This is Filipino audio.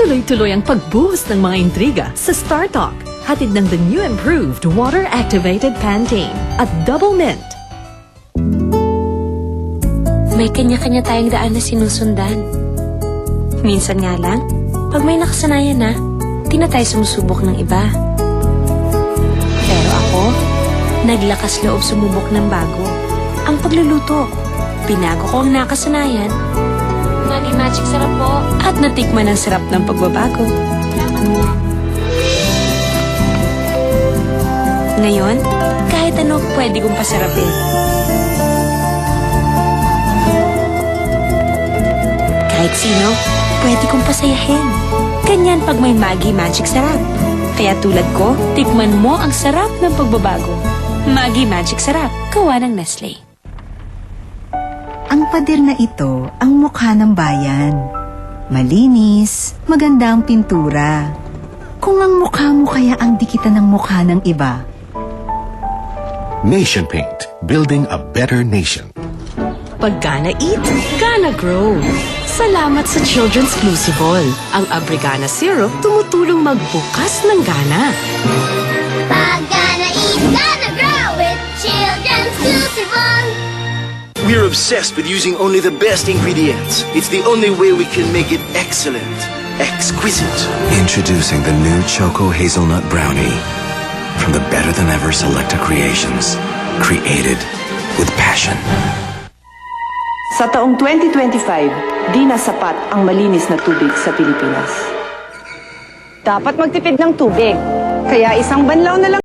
Tuloy-tuloy ang pagbuhos ng mga intriga sa Star Talk. Hatid ng the new improved water-activated Pantene at Double Mint. May kanya-kanya tayong daan na sinusundan. Minsan nga lang, pag may nakasanayan na, di na tayo sumusubok ng iba. Pero ako, naglakas loob sumubok ng bago. Ang pagluluto, binago ko ang nakasanayan. Maggi Magic sarap po. At natikman ang sarap ng pagbabago. Ngayon, kahit ano pwede kong pasarapin. Kahit sino, pwede kong pasayahin. Ganyan pag may Maggi Magic Sarap. Kaya tulad ko, tikman mo ang sarap ng pagbabago. Maggi Magic Sarap, gawa ng Nestle. Ang pader na ito ang mukha ng bayan. Malinis, maganda ang pintura. Kung ang mukha mo kaya ang dikitan ng mukha ng iba. Nation Paint, building a better nation. Pag gana eat, gana grow. Salamat sa Children's Crucible. Ang Abrigana Syrup tumutulong magbukas ng gana. Pag gana eat, gana grow with Children's Crucible. We're obsessed with using only the best ingredients. It's the only way we can make it excellent, exquisite. Introducing the new Choco Hazelnut Brownie from the Better Than Ever Selecta Creations. Created with passion. Sa taong 2025, di na sapat ang malinis na tubig sa Pilipinas. Dapat magtipid ng tubig. Kaya isang banlaw na lang